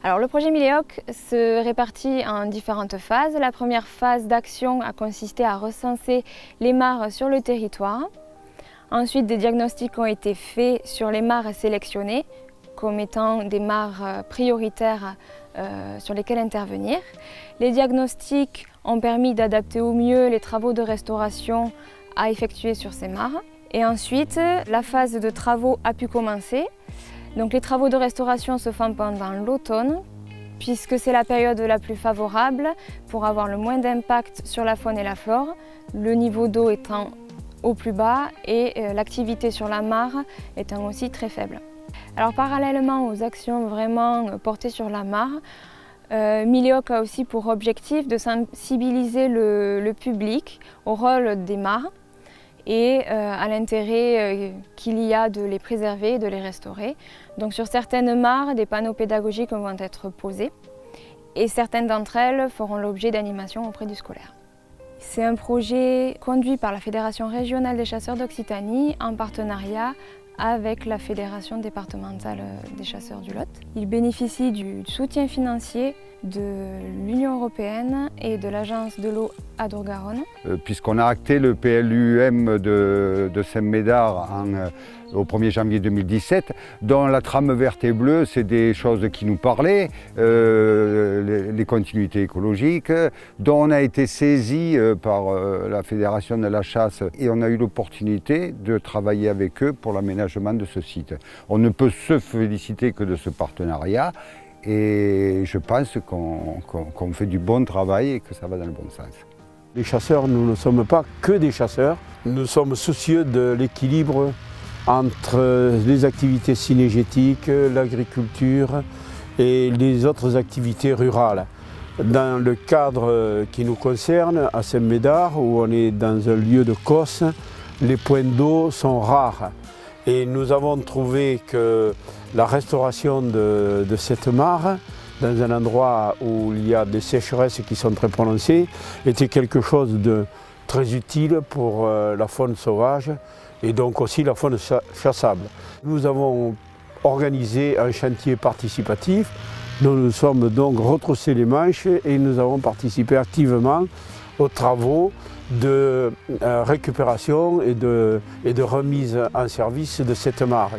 Alors le projet Miléoc se répartit en différentes phases. La première phase d'action a consisté à recenser les mares sur le territoire. Ensuite, des diagnostics ont été faits sur les mares sélectionnées comme étant des mares prioritaires sur lesquelles intervenir. Les diagnostics ont permis d'adapter au mieux les travaux de restauration à effectuer sur ces mares. Et ensuite, la phase de travaux a pu commencer. Donc les travaux de restauration se font pendant l'automne, puisque c'est la période la plus favorable pour avoir le moins d'impact sur la faune et la flore, le niveau d'eau étant au plus bas et l'activité sur la mare étant aussi très faible. Alors parallèlement aux actions vraiment portées sur la mare, Miléoc a aussi pour objectif de sensibiliser le public au rôle des mares et à l'intérêt qu'il y a de les préserver et de les restaurer. Donc sur certaines mares, des panneaux pédagogiques vont être posés et certaines d'entre elles feront l'objet d'animations auprès du scolaire. C'est un projet conduit par la Fédération régionale des chasseurs d'Occitanie en partenariat avec la Fédération départementale des chasseurs du Lot. Il bénéficie du soutien financier de l'Union européenne et de l'Agence de l'eau Adour-Garonne. Puisqu'on a acté le PLUM de Saint-Médard au 1er janvier 2017, dont la trame verte et bleue, c'est des choses qui nous parlaient, les continuités écologiques, dont on a été saisi par la Fédération de la chasse et on a eu l'opportunité de travailler avec eux pour l'aménagement de ce site. On ne peut se féliciter que de ce partenariat et je pense qu'on fait du bon travail et que ça va dans le bon sens. Les chasseurs, nous ne sommes pas que des chasseurs, nous sommes soucieux de l'équilibre entre les activités cynégétiques, l'agriculture et les autres activités rurales. Dans le cadre qui nous concerne, à Saint-Médard, où on est dans un lieu de cosse, les points d'eau sont rares. Et nous avons trouvé que la restauration de cette mare, dans un endroit où il y a des sécheresses qui sont très prononcées, était quelque chose de très utile pour la faune sauvage et donc aussi la faune chassable. Nous avons organisé un chantier participatif dont nous sommes donc retroussés les manches et nous avons participé activement aux travaux de récupération et de remise en service de cette mare.